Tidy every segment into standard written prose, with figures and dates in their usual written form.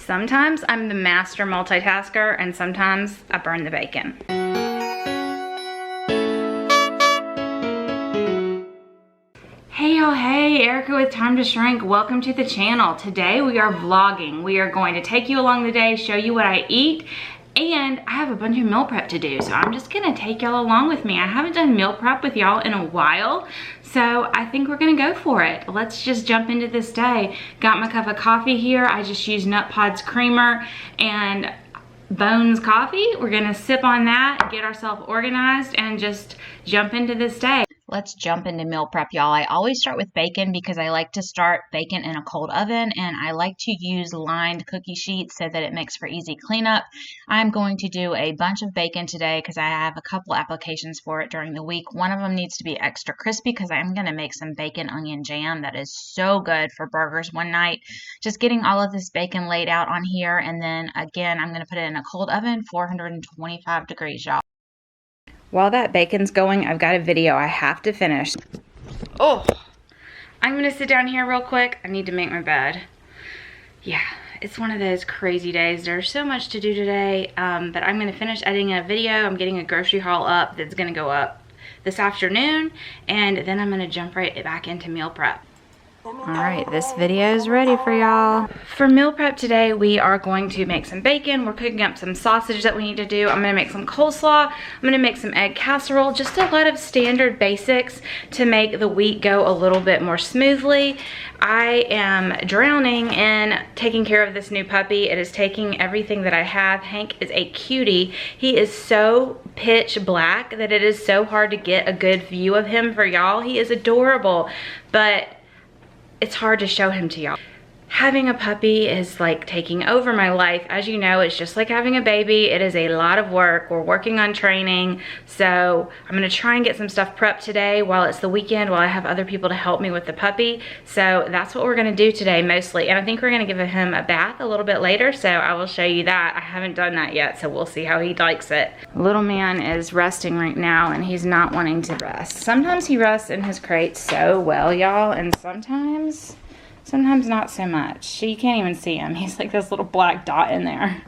Sometimes I'm the master multitasker and sometimes I burn the bacon. Hey y'all, hey, Erica with TimetoShrink. Welcome to the channel. Today we are vlogging. We are going to take you along the day, show you what I eat, and I have a bunch of meal prep to do. So I'm just gonna take y'all along with me. I haven't done meal prep with y'all in a while, so I think we're gonna go for it. Let's just jump into this day. Got my cup of coffee here. I just used Nut Pods creamer and Bones coffee. We're gonna sip on that, get ourselves organized, and just jump into this day. Let's jump into meal prep, y'all. I always start with bacon because I like to start bacon in a cold oven, and I like to use lined cookie sheets so that it makes for easy cleanup. I'm going to do a bunch of bacon today because I have a couple applications for it during the week. One of them needs to be extra crispy because I'm going to make some bacon onion jam that is so good for burgers one night. Just getting all of this bacon laid out on here, and then again, I'm going to put it in a cold oven, 425 degrees, y'all. While that bacon's going, I've got a video I have to finish. Oh, I'm gonna sit down here real quick. I need to make my bed. Yeah, it's one of those crazy days. There's so much to do today, but I'm gonna finish editing a video. I'm getting a grocery haul up that's gonna go up this afternoon, and then I'm gonna jump right back into meal prep. All right, this video is ready for y'all. For meal prep today, we are going to make some bacon. We're cooking up some sausage that we need to do. I'm gonna make some coleslaw. I'm gonna make some egg casserole. Just a lot of standard basics to make the week go a little bit more smoothly. I am drowning in taking care of this new puppy. It is taking everything that I have. Hank is a cutie. He is so pitch black that it is so hard to get a good view of him for y'all. He is adorable, but it's hard to show him to y'all. Having a puppy is like taking over my life. As you know, it's just like having a baby. It is a lot of work. We're working on training. So I'm gonna try and get some stuff prepped today while it's the weekend, while I have other people to help me with the puppy. So that's what we're gonna do today mostly. And I think we're gonna give him a bath a little bit later, so I will show you that. I haven't done that yet, so we'll see how he likes it. Little man is resting right now and he's not wanting to rest. Sometimes he rests in his crate so well, y'all, and sometimes not so much. You can't even see him. He's like this little black dot in there.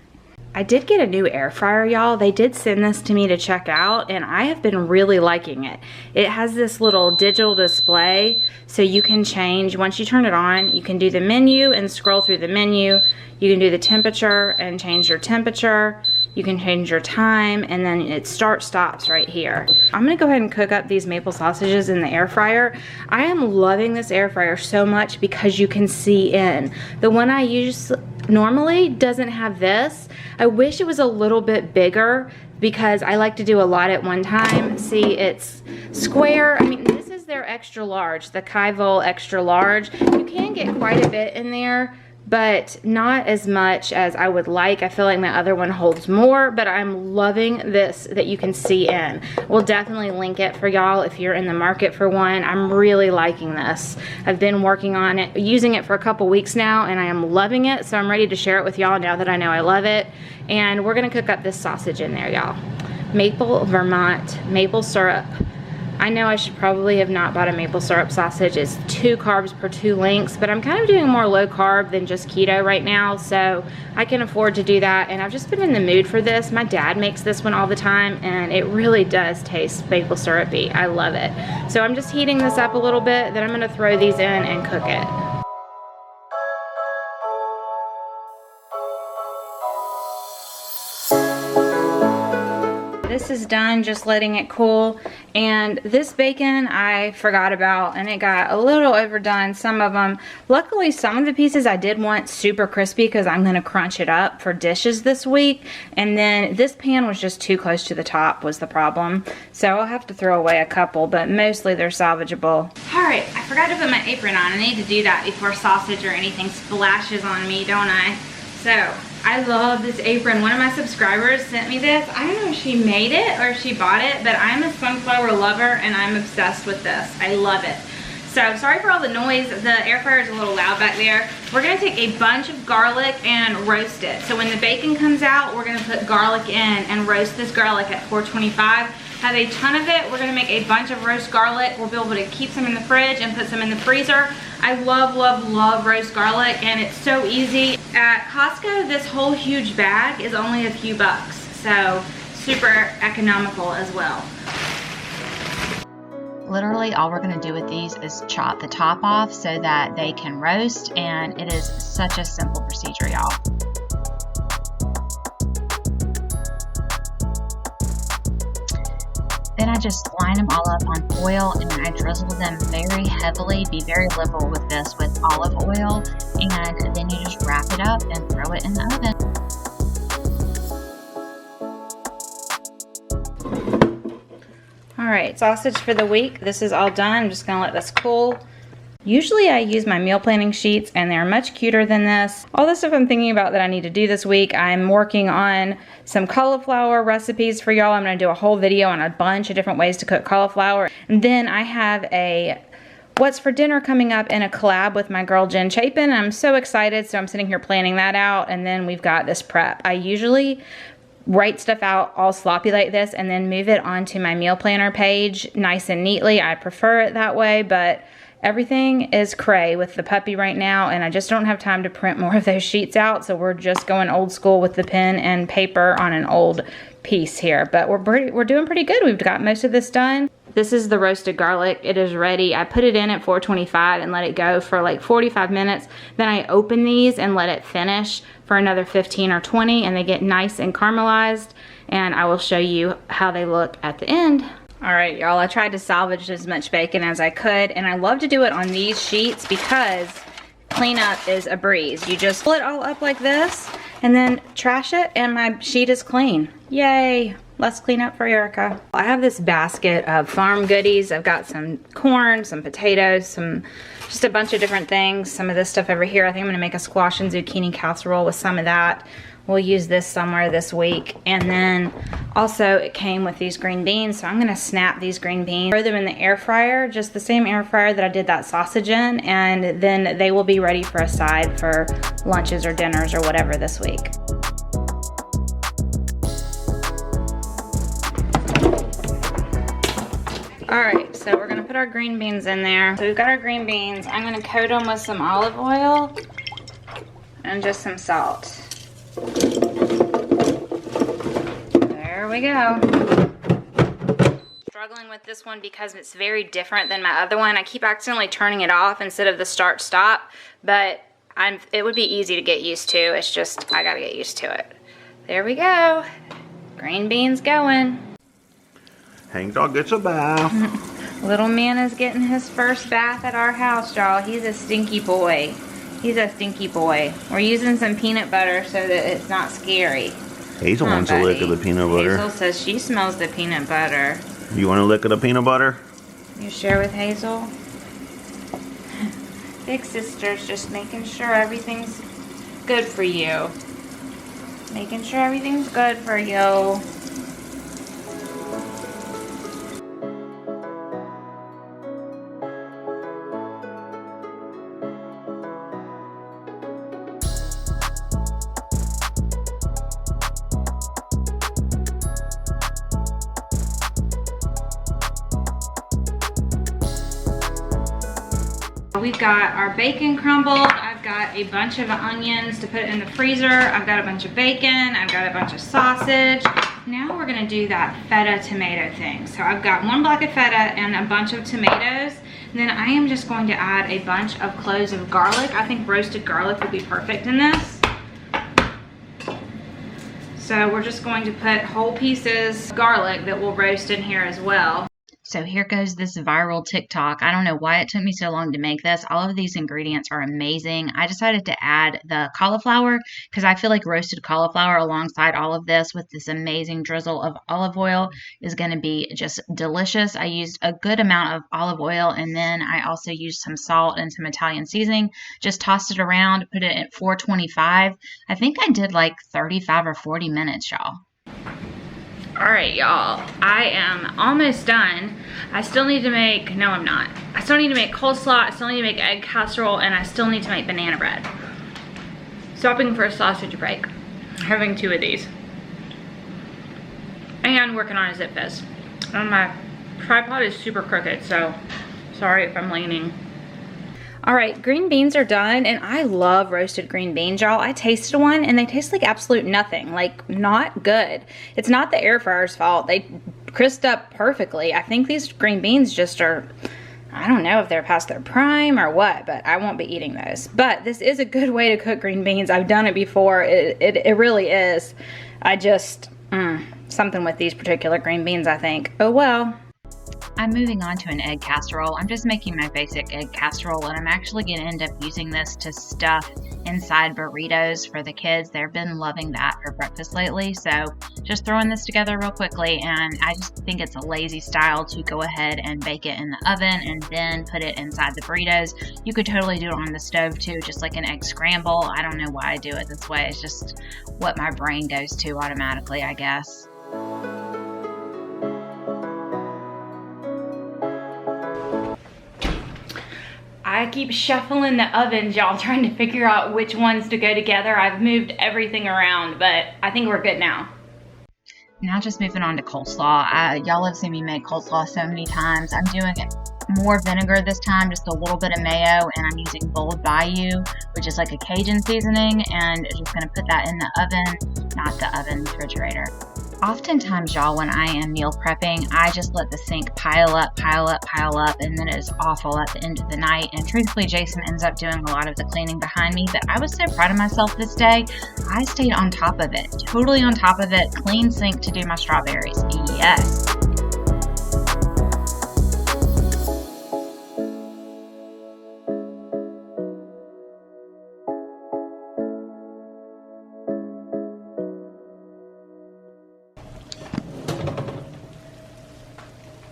I did get a new air fryer, y'all. They did send this to me to check out, and I have been really liking it. It has this little digital display, so you can change. Once you turn it on, you can do the menu and scroll through the menu. You can do the temperature and change your temperature. You can change your time, and then it stops right here. I'm gonna go ahead and cook up these maple sausages in the air fryer. I am loving this air fryer so much because you can see in. The one I use normally doesn't have this. I wish it was a little bit bigger because I like to do a lot at one time. See, it's square. I mean, this is their extra large, the Kaivol extra large. You can get quite a bit in there, but not as much as I would like. I feel like my other one holds more, but I'm loving this that you can see in. We'll definitely link it for y'all if you're in the market for one. I'm really liking this. I've been working on it, using it for a couple weeks now, and I am loving it, so I'm ready to share it with y'all now that I know I love it. And we're gonna cook up this sausage in there, y'all. Maple Vermont maple syrup. I know I should probably have not bought a maple syrup sausage. It's 2 carbs per 2 links, but I'm kind of doing more low carb than just keto right now, so I can afford to do that, and I've just been in the mood for this. My dad makes this one all the time, and it really does taste maple syrupy. I love it. So I'm just heating this up a little bit, then I'm gonna throw these in and cook it. This is done, just letting it cool. And this bacon I forgot about, and it got a little overdone, some of them. Luckily, some of the pieces I did want super crispy because I'm gonna crunch it up for dishes this week. And then this pan was just too close to the top was the problem. So I'll have to throw away a couple, but mostly they're salvageable. All right, I forgot to put my apron on. I need to do that before sausage or anything splashes on me, don't I? So, I love this apron. One of my subscribers sent me this. I don't know if she made it or if she bought it, but I'm a sunflower lover and I'm obsessed with this. I love it. So, sorry for all the noise. The air fryer is a little loud back there. We're gonna take a bunch of garlic and roast it. So when the bacon comes out, we're gonna put garlic in and roast this garlic at 425. Have a ton of it. We're gonna make a bunch of roast garlic. We'll be able to keep some in the fridge and put some in the freezer. I love, love, love roast garlic, and it's so easy. At Costco, this whole huge bag is only a few bucks, so super economical as well. Literally all we're going to do with these is chop the top off so that they can roast, and it is such a simple procedure, y'all. Then I just line them all up on foil, and I drizzle them very heavily. Be very liberal with this with olive oil, and then you just wrap it up and throw it in the oven. All right, sausage for the week. This is all done. I'm just gonna let this cool. Usually I use my meal planning sheets, and they're much cuter than this. All the stuff I'm thinking about that I need to do this week, I'm working on some cauliflower recipes for y'all. I'm gonna do a whole video on a bunch of different ways to cook cauliflower. And then I have a what's for dinner coming up in a collab with my girl Jen Chapin. I'm so excited, so I'm sitting here planning that out. And then we've got this prep. I usually write stuff out all sloppy like this and then move it onto my meal planner page nice and neatly. I prefer it that way, but everything is cray with the puppy right now, and I just don't have time to print more of those sheets out, so we're just going old school with the pen and paper on an old piece here. But we're doing pretty good. We've got most of this done. This is the roasted garlic. It is ready. I put it in at 425 and let it go for like 45 minutes. Then I open these and let it finish for another 15 or 20, and they get nice and caramelized, and I will show you how they look at the end. All right, y'all, I tried to salvage as much bacon as I could, and I love to do it on these sheets because cleanup is a breeze. You just pull it all up like this and then trash it, and my sheet is clean. Yay, less cleanup for Erica. I have this basket of farm goodies. I've got some corn, some potatoes, just a bunch of different things. Some of this stuff over here, I think I'm gonna make a squash and zucchini casserole with some of that. We'll use this somewhere this week. And then also it came with these green beans, so I'm gonna snap these green beans, throw them in the air fryer, just the same air fryer that I did that sausage in, and then they will be ready for a side for lunches or dinners or whatever this week. All right, so we're gonna put our green beans in there. So we've got our green beans. I'm gonna coat them with some olive oil and just some salt. There we go. Struggling with this one because it's very different than my other one. I keep accidentally turning it off instead of the start stop, but it would be easy to get used to. It's just, I gotta get used to it. There we go. Green beans going. Hank Dog gets a bath. Little man is getting his first bath at our house, y'all. He's a stinky boy. He's a stinky boy. We're using some peanut butter so that it's not scary. Hazel wants a lick of the peanut butter. Hazel says she smells the peanut butter. You want a lick of the peanut butter? You share with Hazel? Big sister's just making sure everything's good for you. Making sure everything's good for you. We've got our bacon crumbled. I've got a bunch of onions to put in the freezer. I've got a bunch of bacon. I've got a bunch of sausage. Now we're gonna do that feta tomato thing. So I've got one block of feta and a bunch of tomatoes. And then I am just going to add a bunch of cloves of garlic. I think roasted garlic would be perfect in this. So we're just going to put whole pieces of garlic that we'll roast in here as well. So here goes this viral TikTok. I don't know why it took me so long to make this. All of these ingredients are amazing. I decided to add the cauliflower because I feel like roasted cauliflower alongside all of this with this amazing drizzle of olive oil is going to be just delicious. I used a good amount of olive oil, and then I also used some salt and some Italian seasoning. Just tossed it around, put it at 425. I think I did like 35 or 40 minutes, y'all. All right, y'all, I am almost done. I still need to make, no I'm not. I still need to make coleslaw, I still need to make egg casserole, and I still need to make banana bread. Stopping for a sausage break. Having 2 of these. And working on a zip fizz. And my tripod is super crooked, so sorry if I'm leaning. All right, green beans are done, and I love roasted green beans, y'all. I tasted one, and they taste like absolute nothing, like not good. It's not the air fryer's fault. They crisped up perfectly. I think these green beans just are, I don't know if they're past their prime or what, but I won't be eating those. But this is a good way to cook green beans. I've done it before. It really is. I just, something with these particular green beans, I think. Oh well. I'm moving on to an egg casserole. I'm just making my basic egg casserole, and I'm actually going to end up using this to stuff inside burritos for the kids. They've been loving that for breakfast lately, so just throwing this together real quickly, and I just think it's a lazy style to go ahead and bake it in the oven and then put it inside the burritos. You could totally do it on the stove too, just like an egg scramble. I don't know why I do it this way. It's just what my brain goes to automatically, I guess. I keep shuffling the ovens, y'all, trying to figure out which ones to go together. I've moved everything around, but I think we're good now. Now just moving on to coleslaw. Y'all have seen me make coleslaw so many times. I'm doing it more vinegar this time, just a little bit of mayo, and I'm using Bold Bayou, which is like a Cajun seasoning, and just gonna put that in the oven, not the oven, refrigerator. Oftentimes, y'all, when I am meal prepping, I just let the sink pile up, and then it is awful at the end of the night. And truthfully, Jason ends up doing a lot of the cleaning behind me, but I was so proud of myself this day. I stayed on top of it, totally on top of it, clean sink to do my strawberries. Yes.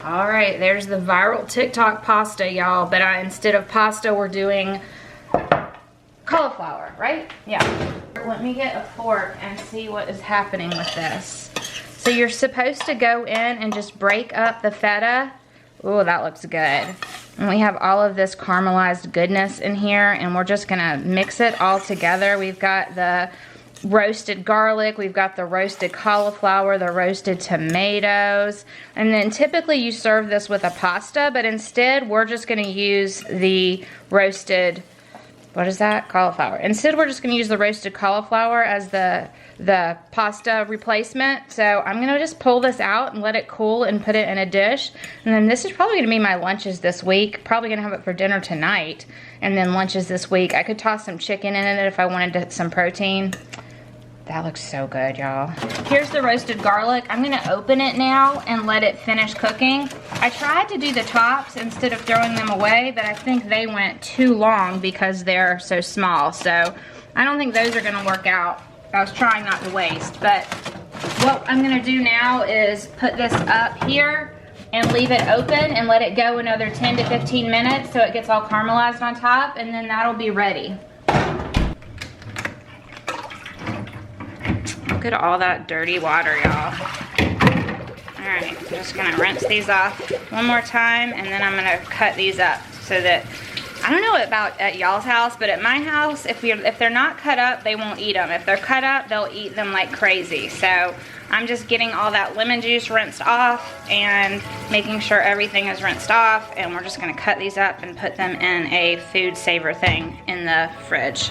All right, there's the viral TikTok pasta, y'all, but instead of pasta, we're doing cauliflower, right? Yeah. Let me get a fork and see what is happening with this. So you're supposed to go in and just break up the feta. Ooh, that looks good. And we have all of this caramelized goodness in here, and we're just gonna mix it all together. We've got the roasted garlic, we've got the roasted cauliflower, the roasted tomatoes, and then typically you serve this with a pasta, but instead we're just going to use the roasted, what is that? Cauliflower. Instead we're just going to use the roasted cauliflower as the pasta replacement. So I'm going to just pull this out and let it cool and put it in a dish, and then this is probably going to be my lunches this week. Probably going to have it for dinner tonight, and then lunches this week. I could toss some chicken in it if I wanted some protein. That looks so good, y'all. Here's the roasted garlic. I'm gonna open it now and let it finish cooking. I tried to do the tops instead of throwing them away, but I think they went too long because they're so small. So I don't think those are gonna work out. I was trying not to waste, but what I'm gonna do now is put this up here and leave it open and let it go another 10 to 15 minutes so it gets all caramelized on top, and then that'll be ready. Look at all that dirty water, y'all. All right, I'm just gonna rinse these off one more time, and then I'm gonna cut these up so that, I don't know about at y'all's house, but at my house, if they're not cut up, they won't eat them. If they're cut up, they'll eat them like crazy. So I'm just getting all that lemon juice rinsed off and making sure everything is rinsed off, and we're just gonna cut these up and put them in a food saver thing in the fridge.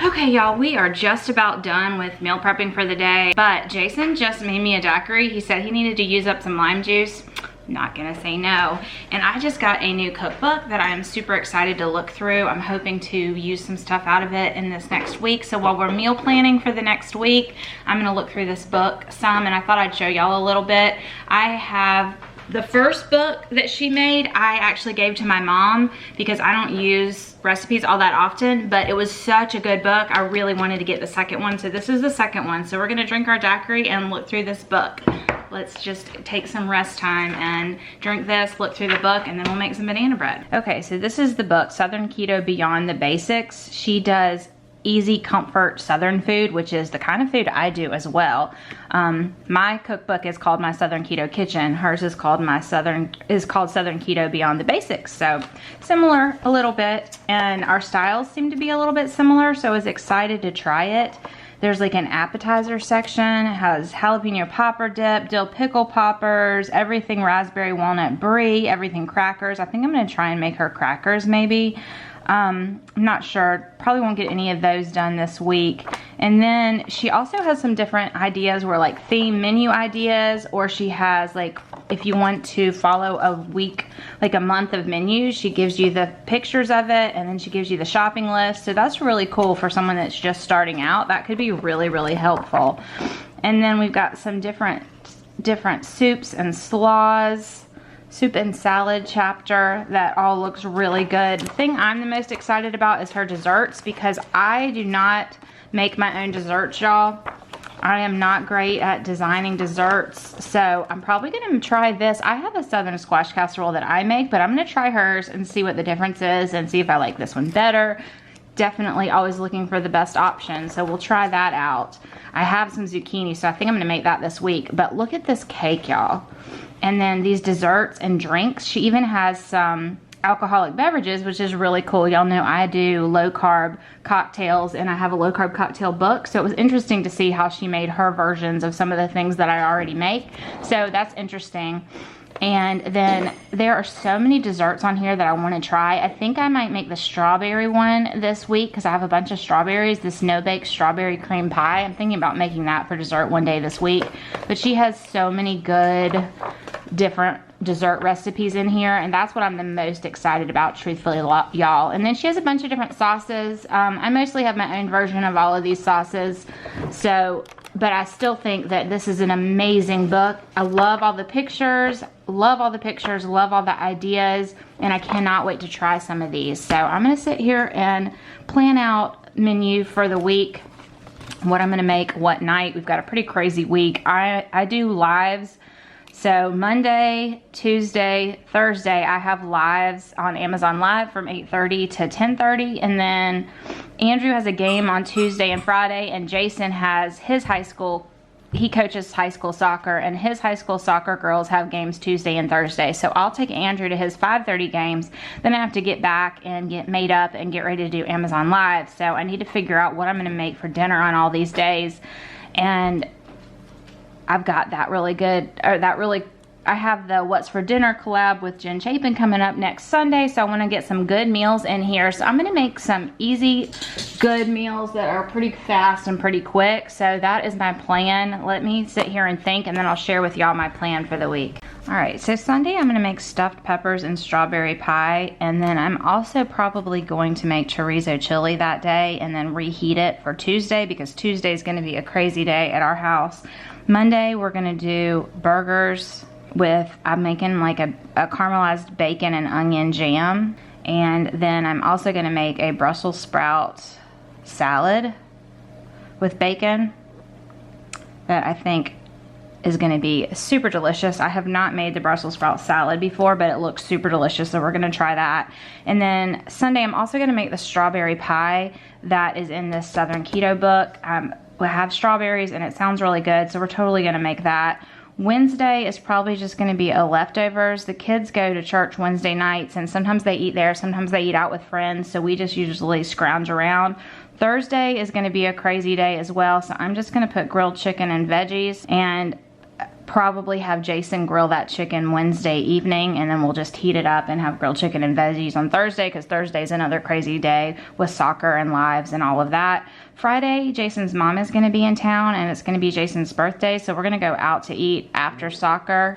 Okay, y'all, we are just about done with meal prepping for the day, but Jason just made me a daiquiri. He said he needed to use up some lime juice. Not gonna say no. And I just got a new cookbook that I am super excited to look through. I'm hoping to use some stuff out of it in this next week. So while we're meal planning for the next week, I'm gonna look through this book some, and I thought I'd show y'all a little bit. I have the first book that she made, I actually gave to my mom because I don't use recipes all that often, but it was such a good book. I really wanted to get the second one, so this is the second one. So we're gonna drink our daiquiri and look through this book. Let's just take some rest time and drink this, look through the book, and then we'll make some banana bread. Okay, so this is the book, Southern Keto Beyond the Basics. She does easy comfort Southern food, which is the kind of food I do as well. My cookbook is called My Southern Keto Kitchen. Hers is called Southern Keto Beyond the Basics. So similar a little bit, and our styles seem to be a little bit similar, so I was excited to try it. There's like an appetizer section. It has jalapeno popper dip, dill pickle poppers, everything raspberry walnut brie, everything crackers. I think I'm gonna try and make her crackers maybe. I'm not sure, probably won't get any of those done this week. And then she also has some different ideas where like theme menu ideas, or she has like, if you want to follow a week, like a month of menus, she gives you the pictures of it and then she gives you the shopping list. So that's really cool for someone that's just starting out. That could be really, really helpful. And then we've got some different soups and slaws. Soup and salad chapter that all looks really good. The thing I'm the most excited about is her desserts, because I do not make my own desserts, y'all. I am not great at designing desserts, so I'm probably gonna try this. I have a Southern squash casserole that I make, but I'm gonna try hers and see what the difference is and see if I like this one better. Definitely always looking for the best option, so we'll try that out. I have some zucchini, so I think I'm gonna make that this week. But look at this cake, y'all. And then these desserts and drinks. She even has some alcoholic beverages, which is really cool. Y'all know I do low carb cocktails, and I have a low carb cocktail book. So it was interesting to see how she made her versions of some of the things that I already make. So that's interesting. And then there are so many desserts on here that I want to try. I think I might make the strawberry one this week because I have a bunch of strawberries, this no-bake strawberry cream pie. I'm thinking about making that for dessert one day this week. But she has so many good different dessert recipes in here, and that's what I'm the most excited about, truthfully, y'all. And then she has a bunch of different sauces. I mostly have my own version of all of these sauces, but I still think that this is an amazing book. I love all the pictures, love all the ideas, and I cannot wait to try some of these. So I'm gonna sit here and plan out menu for the week, what I'm gonna make, what night. We've got a pretty crazy week. I do lives. So Monday, Tuesday, Thursday, I have lives on Amazon Live from 8:30 to 10:30. And then Andrew has a game on Tuesday and Friday, and Jason has his high school, he coaches high school soccer, and his high school soccer girls have games Tuesday and Thursday. So I'll take Andrew to his 5:30 games. Then I have to get back and get made up and get ready to do Amazon Live. So I need to figure out what I'm gonna make for dinner on all these days. And I've got that really good, I have the What's for Dinner collab with Jen Chapin coming up next Sunday, so I want to get some good meals in here. So I'm going to make some easy, good meals that are pretty fast and pretty quick. So that is my plan. Let me sit here and think, and then I'll share with y'all my plan for the week. All right, so Sunday I'm going to make stuffed peppers and strawberry pie, and then I'm also probably going to make chorizo chili that day and then reheat it for Tuesday, because Tuesday is going to be a crazy day at our house. Monday we're going to do burgers with, I'm making like a caramelized bacon and onion jam. And then I'm also gonna make a Brussels sprout salad with bacon that I think is gonna be super delicious. I have not made the Brussels sprout salad before, but it looks super delicious, so we're gonna try that. And then Sunday I'm also gonna make the strawberry pie that is in this Southern Keto book. We have strawberries and it sounds really good, so we're totally gonna make that. Wednesday is probably just going to be a leftovers. The kids go to church Wednesday nights, and sometimes they eat there, sometimes they eat out with friends, so we just usually scrounge around. Thursday is going to be a crazy day as well, so I'm just going to put grilled chicken and veggies, and probably have Jason grill that chicken Wednesday evening, and then we'll just heat it up and have grilled chicken and veggies on Thursday, because Thursday's another crazy day with soccer and lives and all of that. Friday, Jason's mom is going to be in town, and it's going to be Jason's birthday, so we're going to go out to eat after soccer.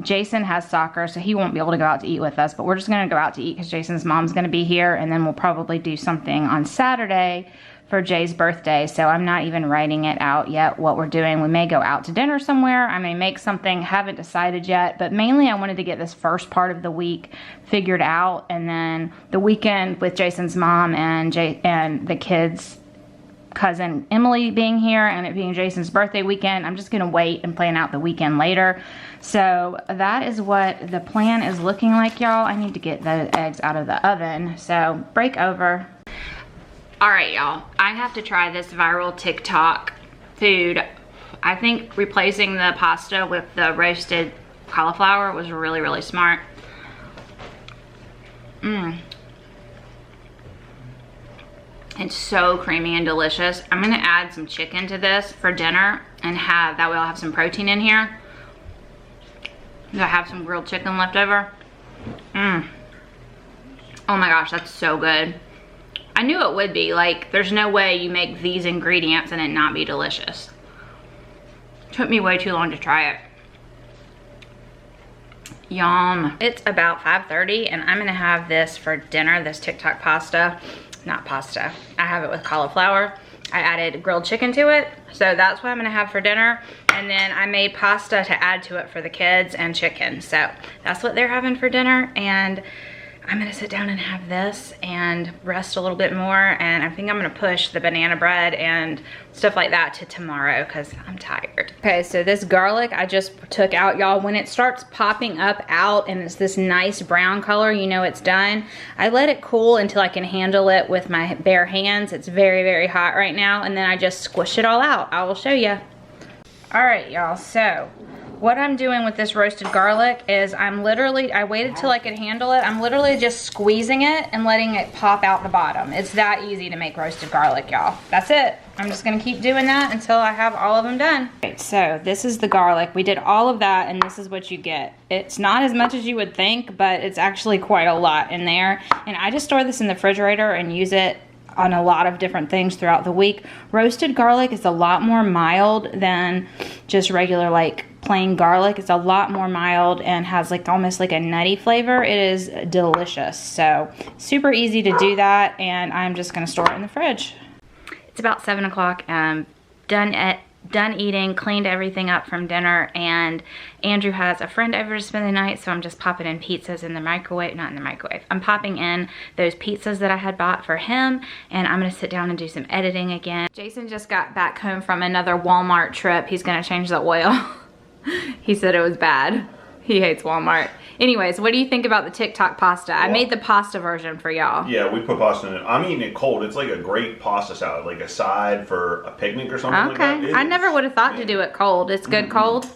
Jason has soccer, so he won't be able to go out to eat with us, but we're just going to go out to eat because Jason's mom's going to be here, and then we'll probably do something on Saturday for Jay's birthday. So I'm not even writing it out yet what we're doing. We may go out to dinner somewhere. I may make something, haven't decided yet, but mainly I wanted to get this first part of the week figured out, and then the weekend with Jason's mom and the kids' cousin Emily being here and it being Jason's birthday weekend, I'm just gonna wait and plan out the weekend later. So that is what the plan is looking like, y'all. I need to get the eggs out of the oven. So break over. All right, y'all, I have to try this viral TikTok food. I think replacing the pasta with the roasted cauliflower was really, really smart. It's so creamy and delicious. I'm gonna add some chicken to this for dinner and that way I'll have some protein in here. I have some grilled chicken left over. Oh my gosh, that's so good. I knew it would be. Like, there's no way you make these ingredients and it not be delicious. Took me way too long to try it. Yum. It's about 5:30 and I'm gonna have this for dinner, this TikTok pasta. Not pasta, I have it with cauliflower. I added grilled chicken to it, so that's what I'm gonna have for dinner. And then I made pasta to add to it for the kids and chicken. So that's what they're having for dinner. And I'm gonna sit down and have this and rest a little bit more. And I think I'm gonna push the banana bread and stuff like that to tomorrow because I'm tired. Okay, so this garlic I just took out, y'all. When it starts popping up out and it's this nice brown color, you know it's done. I let it cool until I can handle it with my bare hands. It's very, very hot right now. And then I just squish it all out. I will show you. All right, y'all, so what I'm doing with this roasted garlic is I waited till I could handle it. I'm literally just squeezing it and letting it pop out the bottom. It's that easy to make roasted garlic, y'all. That's it. I'm just gonna keep doing that until I have all of them done. Okay, so this is the garlic. We did all of that and this is what you get. It's not as much as you would think, but it's actually quite a lot in there. And I just store this in the refrigerator and use it on a lot of different things throughout the week. Roasted garlic is a lot more mild than just regular like plain garlic. It's a lot more mild and has like almost like a nutty flavor. It is delicious. So super easy to do that, and I'm just gonna store it in the fridge. It's about 7 o'clock. Done eating, cleaned everything up from dinner, and Andrew has a friend over to spend the night, so I'm just popping in pizzas in the microwave, not in the microwave. I'm popping in those pizzas that I had bought for him, and I'm gonna sit down and do some editing again. Jason just got back home from another Walmart trip. He's gonna change the oil. He said it was bad. He hates Walmart. Anyways, what do you think about the TikTok pasta? I made the pasta version for y'all. Yeah, we put pasta in it. I'm eating it cold. It's like a great pasta salad, like a side for a picnic or something like that. Okay, I never would have thought to do it cold. It's good cold?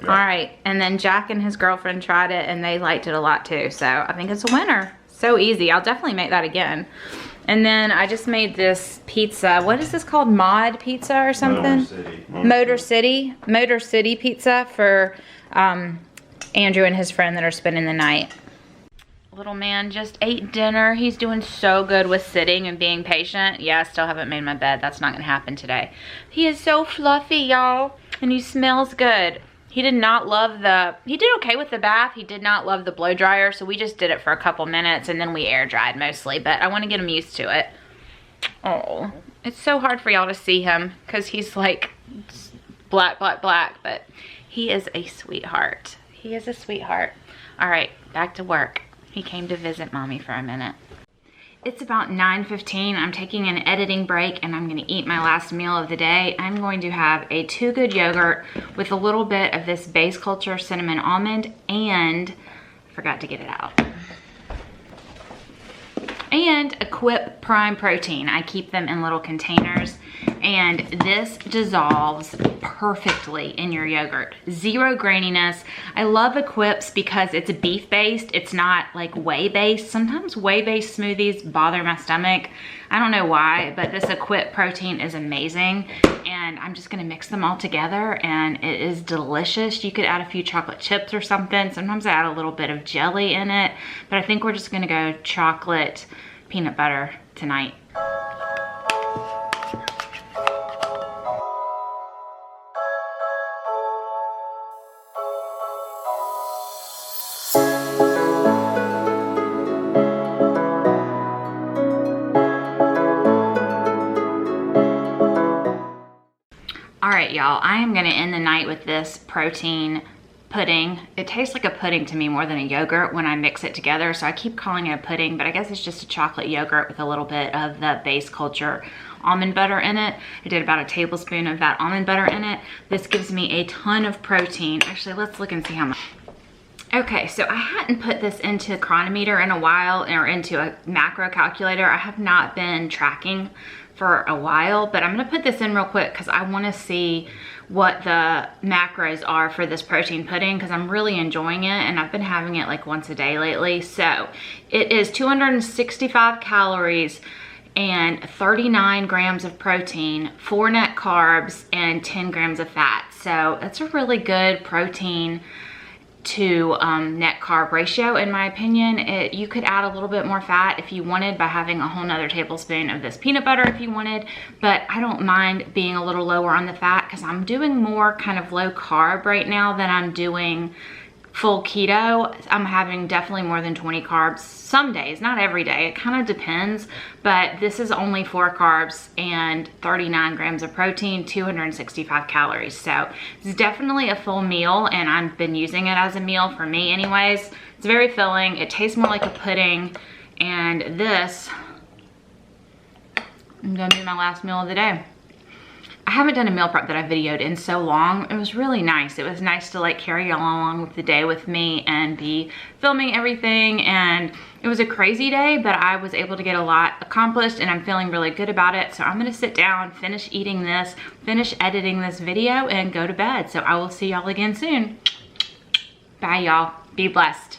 Yeah. All right, and then Jack and his girlfriend tried it and they liked it a lot too. So I think it's a winner. So easy. I'll definitely make that again. And then I just made this pizza. What is this called? Mod pizza or something? Motor City pizza for Andrew and his friend that are spending the night. Little man just ate dinner. He's doing so good with sitting and being patient. Yeah, I still haven't made my bed. That's not gonna happen today. He is so fluffy, y'all, and he smells good. He did not love he did okay with the bath. He did not love the blow dryer, so we just did it for a couple minutes and then we air dried mostly, but I want to get him used to it. Oh, it's so hard for y'all to see him because he's like black, but he is a sweetheart. He is a sweetheart. All right, back to work. He came to visit mommy for a minute. It's about 9:15. I'm taking an editing break and I'm gonna eat my last meal of the day. I'm going to have a Too Good yogurt with a little bit of this Base Culture cinnamon almond, and forgot to get it out. And a Quip Prime protein. I keep them in little containers, and this dissolves perfectly in your yogurt. Zero graininess. I love Equips because it's beef based. It's not like whey based. Sometimes whey based smoothies bother my stomach. I don't know why, but this Equip protein is amazing, and I'm just gonna mix them all together and it is delicious. You could add a few chocolate chips or something. Sometimes I add a little bit of jelly in it, but I think we're just gonna go chocolate peanut butter tonight. All right, y'all, I am gonna end the night with this protein pudding. It tastes like a pudding to me more than a yogurt when I mix it together, so I keep calling it a pudding, but I guess it's just a chocolate yogurt with a little bit of the Base Culture almond butter in it. I did about a tablespoon of that almond butter in it. This gives me a ton of protein. Actually, let's look and see how much. Okay, so I hadn't put this into Chronometer in a while, or into a macro calculator. I have not been tracking for a while, but I'm gonna put this in real quick because I wanna see what the macros are for this protein pudding, because I'm really enjoying it and I've been having it like once a day lately. So it is 265 calories and 39 grams of protein, 4 net carbs, and 10 grams of fat. So that's a really good protein to net carb ratio, in my opinion. You could add a little bit more fat if you wanted by having a whole nother tablespoon of this peanut butter if you wanted, but I don't mind being a little lower on the fat because I'm doing more kind of low carb right now than I'm doing full keto. I'm having definitely more than 20 carbs some days, not every day, it kind of depends, but this is only 4 carbs and 39 grams of protein, 265 calories. So it's definitely a full meal, and I've been using it as a meal for me anyways. It's very filling, it tastes more like a pudding, and this is gonna be my last meal of the day. I haven't done a meal prep that I videoed in so long. It was really nice. It was nice to like carry y'all along with the day with me and be filming everything. And it was a crazy day, but I was able to get a lot accomplished and I'm feeling really good about it. So I'm gonna sit down, finish eating this, finish editing this video, and go to bed. So I will see y'all again soon. Bye y'all, be blessed.